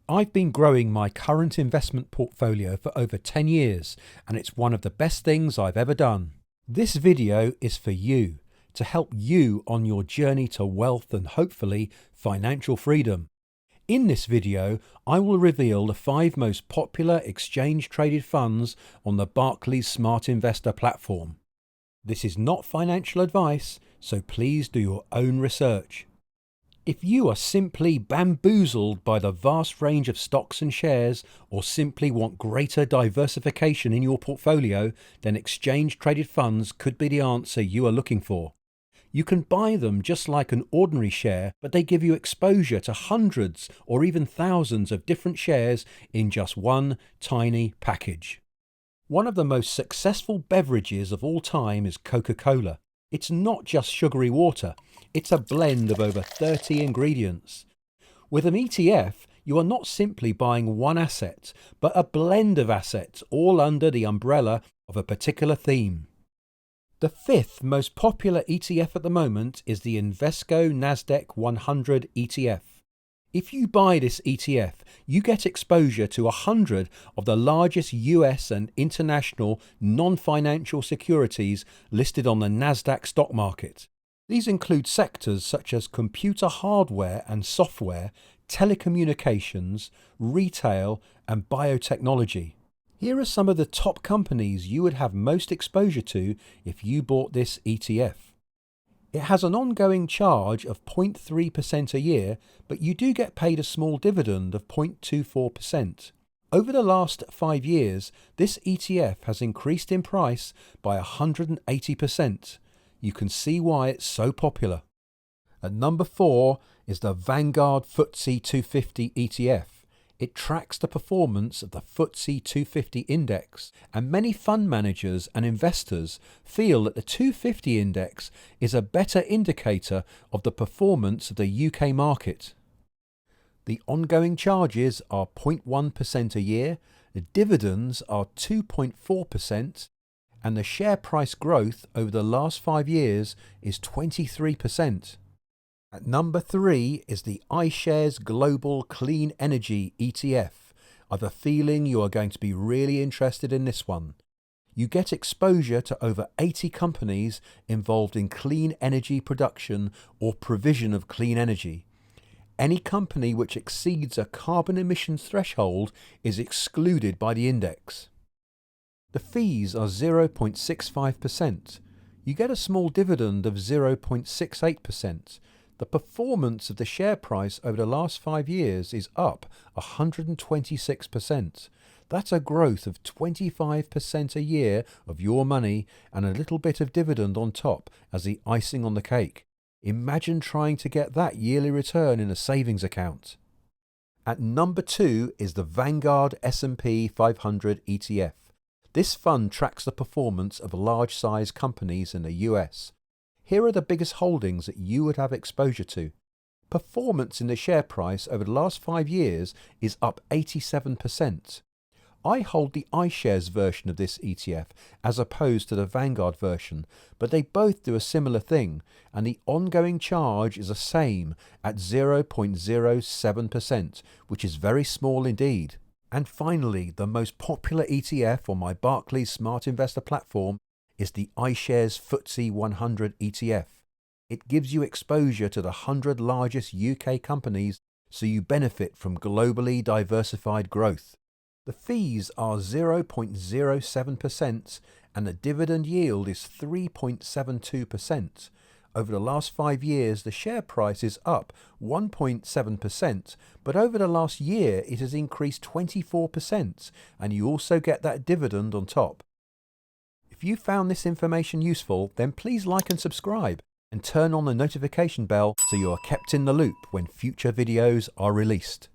I've been growing my current investment portfolio for over 10 years, and it's one of the best things I've ever done. This video is for you, to help you on your journey to wealth and hopefully financial freedom. In this video, I will reveal the 5 most popular exchange-traded funds on the Barclays Smart Investor Platform. This is not financial advice, so please do your own research. If you are simply bamboozled by the vast range of stocks and shares, or simply want greater diversification in your portfolio, then exchange-traded funds could be the answer you are looking for. You can buy them just like an ordinary share, but they give you exposure to hundreds or even thousands of different shares in just one tiny package. One of the most successful beverages of all time is Coca-Cola. It's not just sugary water, it's a blend of over 30 ingredients. With an ETF, you are not simply buying one asset, but a blend of assets, all under the umbrella of a particular theme. The 5th most popular ETF at the moment is the Invesco Nasdaq 100 ETF. If you buy this ETF, you get exposure to 100 of the largest US and international non-financial securities listed on the Nasdaq stock market. These include sectors such as computer hardware and software, telecommunications, retail, and biotechnology. Here are some of the top companies you would have most exposure to if you bought this ETF. It has an ongoing charge of 0.3% a year, but you do get paid a small dividend of 0.24%. Over the last 5 years, this ETF has increased in price by 180%. You can see why it's so popular. At number 4 is the Vanguard FTSE 250 ETF. It tracks the performance of the FTSE 250 index, and many fund managers and investors feel that the 250 index is a better indicator of the performance of the UK market. The ongoing charges are 0.1% a year, the dividends are 2.4%, and the share price growth over the last 5 years is 23%. At number 3 is the iShares Global Clean Energy ETF. I've a feeling you are going to be really interested in this one. You get exposure to over 80 companies involved in clean energy production or provision of clean energy. Any company which exceeds a carbon emissions threshold is excluded by the index. The fees are 0.65%. You get a small dividend of 0.68%. The performance of the share price over the last 5 years is up 126%. That's a growth of 25% a year of your money and a little bit of dividend on top as the icing on the cake. Imagine trying to get that yearly return in a savings account. At number 2 is the Vanguard S&P 500 ETF. This fund tracks the performance of large-size companies in the US. Here are the biggest holdings that you would have exposure to. Performance in the share price over the last 5 years is up 87%. I hold the iShares version of this ETF as opposed to the Vanguard version, but they both do a similar thing, and the ongoing charge is the same at 0.07%, which is very small indeed. And finally, the most popular ETF on my Barclays Smart Investor Platform is the iShares FTSE 100 ETF. It gives you exposure to the 100 largest UK companies, so you benefit from globally diversified growth. The fees are 0.07% and the dividend yield is 3.72%. Over the last 5 years, the share price is up 1.7%, but over the last year it has increased 24%, and you also get that dividend on top. If you found this information useful, then please like and subscribe and turn on the notification bell so you are kept in the loop when future videos are released.